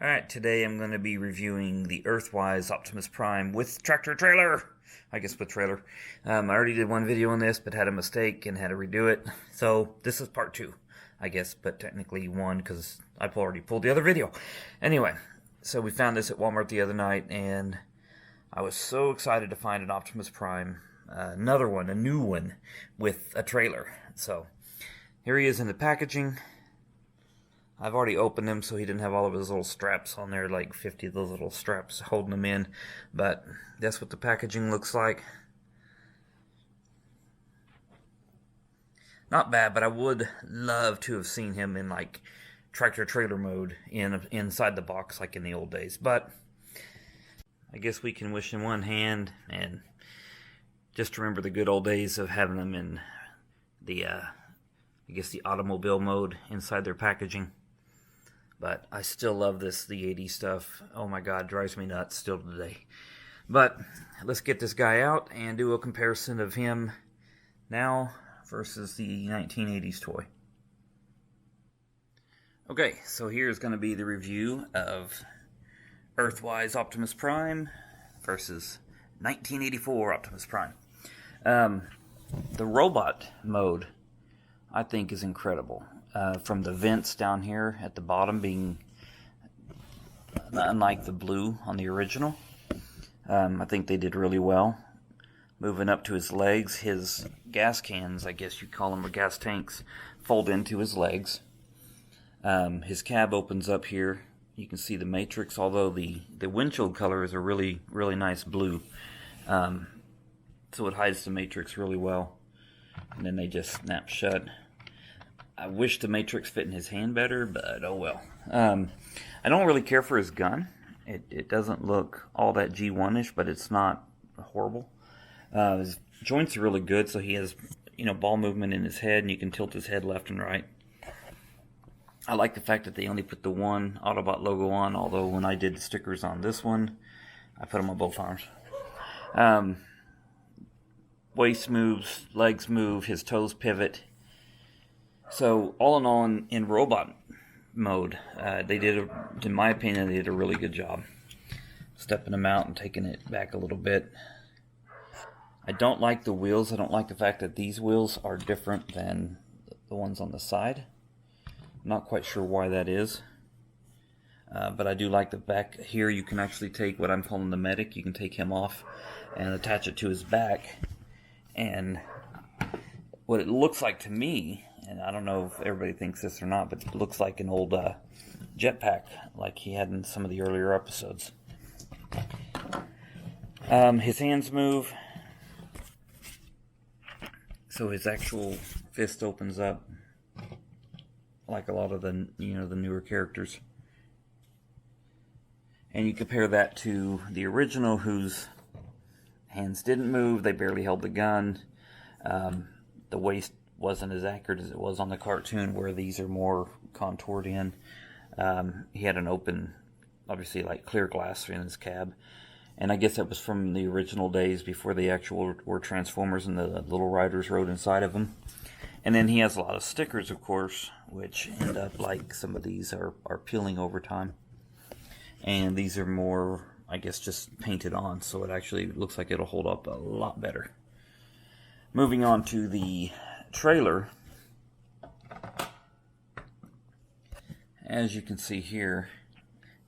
Alright, today I'm going to be reviewing the Earthrise Optimus Prime with tractor trailer. I guess with trailer. I already did one video on this, but had a mistake and had to redo it. So this is part 2, I guess, but technically 1 because I already pulled the other video. Anyway, so we found this at Walmart the other night, and I was so excited to find an Optimus Prime, another one, a new one, with a trailer. So here he is in the packaging. I've already opened him so he didn't have all of his little straps on there, like 50 of those little straps holding him in. But that's what the packaging looks like. Not bad, but I would love to have seen him in like tractor trailer mode inside the box like in the old days. But I guess we can wish in one hand and just remember the good old days of having them in the I guess the automobile mode inside their packaging. But I still love the 80s stuff. Oh my god, drives me nuts still today. But let's get this guy out and do a comparison of him now versus the 1980s toy. Okay, so here's going to be the review of Earthrise Optimus Prime versus 1984 Optimus Prime. The robot mode, I think, is incredible. From the vents down here at the bottom being unlike the blue on the original. I think they did really well. Moving up to his legs, his gas cans, I guess you'd call them, or gas tanks, fold into his legs. His cab opens up here. You can see the matrix, although the windshield color is a really, really nice blue. So it hides the matrix really well. And then they just snap shut. I wish the matrix fit in his hand better, but oh well. I don't really care for his gun. It doesn't look all that G1-ish, but it's not horrible. His joints are really good, so he has, ball movement in his head, and you can tilt his head left and right. I like the fact that they only put the one Autobot logo on, although when I did the stickers on this one, I put them on both arms. Waist moves, legs move, his toes pivot. So, all in all, in robot mode, they did, in my opinion, they did a really good job. Stepping him out and taking it back a little bit. I don't like the wheels. I don't like the fact that these wheels are different than the ones on the side. I'm not quite sure why that is. But I do like the back here. You can actually take what I'm calling the medic. You can take him off and attach it to his back. And what it looks like to me, and I don't know if everybody thinks this or not, but it looks like an old jetpack like he had in some of the earlier episodes. His hands move, so his actual fist opens up like a lot of the the newer characters. And you compare that to the original, whose hands didn't move, they barely held the gun. The waist wasn't as accurate as it was on the cartoon, where these are more contoured in. He had an open, obviously like clear glass in his cab, and I guess that was from the original days before the actual were Transformers and the little riders rode inside of them. And then he has a lot of stickers, of course, which end up, like some of these are peeling over time, and these are more, I guess, just painted on, so it actually looks like it'll hold up a lot better. Moving on to the trailer, as you can see here,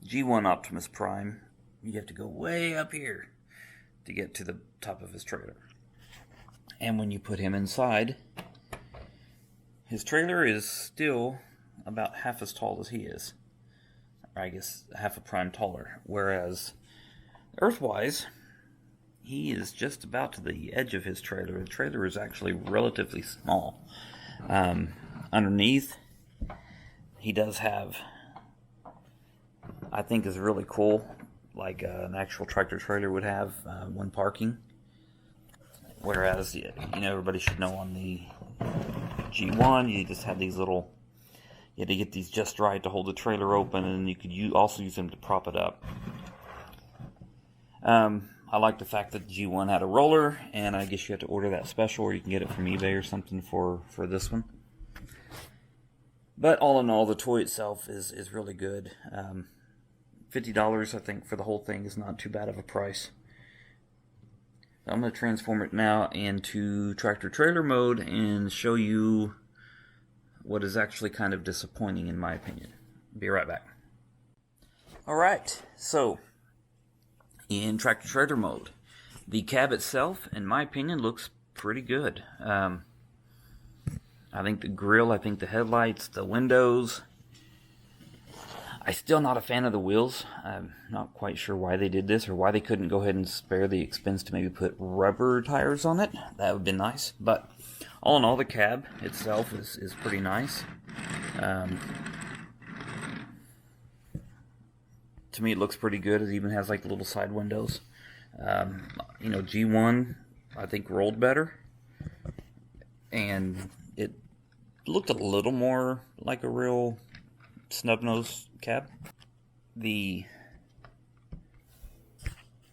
G1 Optimus Prime, you have to go way up here to get to the top of his trailer. And when you put him inside, his trailer is still about half as tall as he is. Or I guess half a prime taller. Whereas Earthrise, he is just about to the edge of his trailer. The trailer is actually relatively small. Underneath, he does have, I think is really cool, like an actual tractor trailer would have when parking. Whereas, everybody should know on the G1, you just have these little, you had to get these just right to hold the trailer open, and you could also use them to prop it up. I like the fact that G1 had a roller, and I guess you have to order that special, or you can get it from eBay or something for this one. But all in all, the toy itself is really good. $50, I think, for the whole thing is not too bad of a price. I'm going to transform it now into tractor-trailer mode and show you what is actually kind of disappointing in my opinion. Be right back. Alright, so in tractor-trailer mode, the cab itself, in my opinion, looks pretty good. I think the grille, I think the headlights, the windows. I'm still not a fan of the wheels. I'm not quite sure why they did this, or why they couldn't go ahead and spare the expense to maybe put rubber tires on it. That would be nice. But all in all, the cab itself is pretty nice. To me, it looks pretty good. It even has like little side windows. G1, I think, rolled better. And it looked a little more like a real snub-nosed cab. The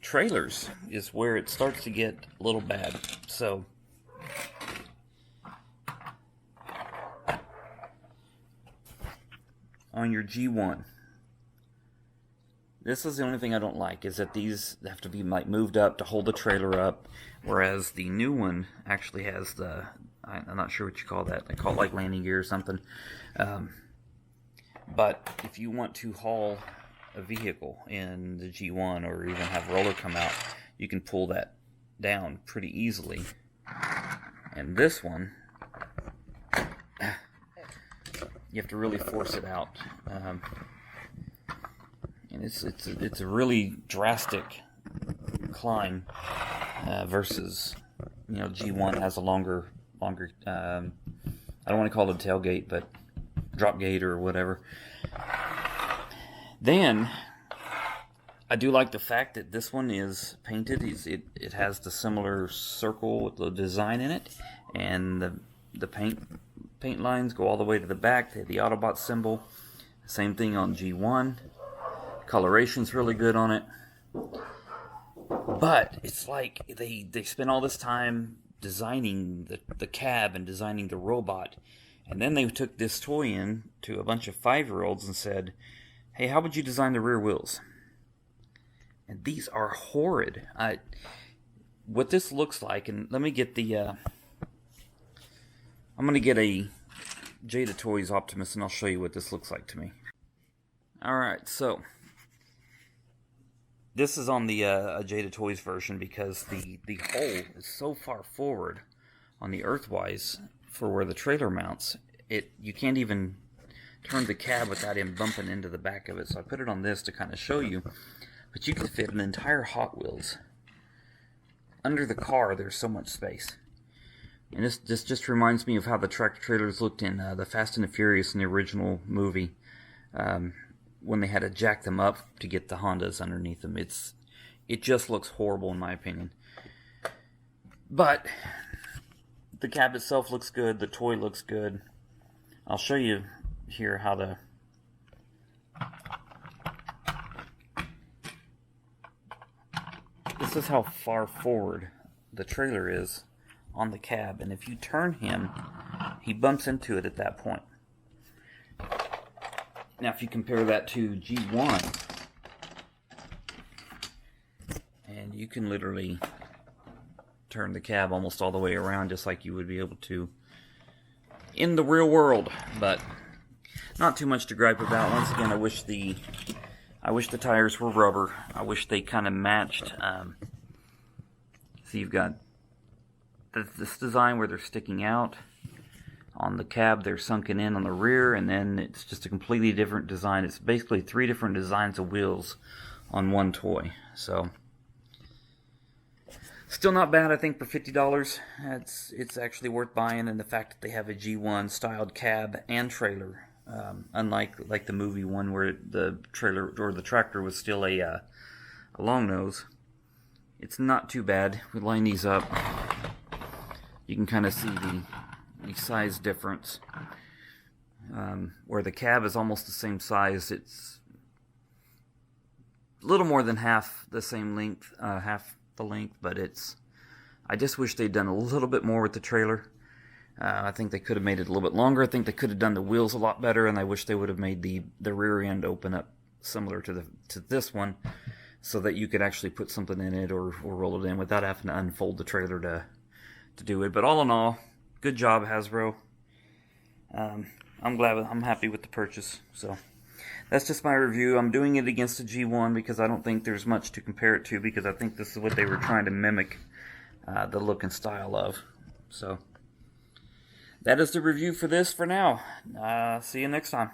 trailers is where it starts to get a little bad. So on your G1, this is the only thing I don't like, is that these have to be like moved up to hold the trailer up, whereas the new one actually has the, I'm not sure what you call that. I call it like landing gear or something. But if you want to haul a vehicle in the G1 or even have a roller come out, you can pull that down pretty easily. And this one, you have to really force it out. And it's a really drastic climb versus, G1 has a longer I don't want to call it a tailgate, but drop gate or whatever. Then I do like the fact that this one is painted. It has the similar circle with the design in it, and the paint lines go all the way to the back. They have the Autobot symbol. Same thing on G1. Coloration's really good on it. But it's like they spent all this time designing the cab and designing the robot, and then they took this toy in to a bunch of 5-year-olds and said, hey, how would you design the rear wheels? And these are horrid. What this looks like, and let me get the I'm going to get a Jada Toys Optimus and I'll show you what this looks like to me. Alright, so this is on the Jada Toys version because the hole is so far forward on the Earthrise for where the trailer mounts. You can't even turn the cab without him bumping into the back of it. So I put it on this to kind of show you. But you can fit an entire Hot Wheels. Under the car, there's so much space. And this just reminds me of how the tractor trailers looked in the Fast and the Furious in the original movie. When they had to jack them up to get the Hondas underneath them. It just looks horrible in my opinion. But the cab itself looks good. The toy looks good. I'll show you here how to... This is how far forward the trailer is on the cab. And if you turn him, he bumps into it at that point. Now, if you compare that to G1, and you can literally turn the cab almost all the way around just like you would be able to in the real world. But not too much to gripe about. Once again, I wish the tires were rubber. I wish they kind of matched. So you've got this design where they're sticking out. On the cab, they're sunken in on the rear, and then it's just a completely different design. It's basically 3 different designs of wheels on one toy. So, still not bad, I think, for $50. It's actually worth buying, and the fact that they have a G1 styled cab and trailer, unlike the movie one where the trailer or the tractor was still a long nose. It's not too bad. We line these up. You can kind of see the size difference, where the cab is almost the same size. It's a little more than half the same length, half the length, but I just wish they'd done a little bit more with the trailer. I think they could have made it a little bit longer. I think they could have done the wheels a lot better, and I wish they would have made the rear end open up similar to this one, so that you could actually put something in it or roll it in without having to unfold the trailer to do it. But all in all, good job, Hasbro. I'm happy with the purchase. So that's just my review. I'm doing it against the G1 because I don't think there's much to compare it to, because I think this is what they were trying to mimic the look and style of. So that is the review for this for now. See you next time.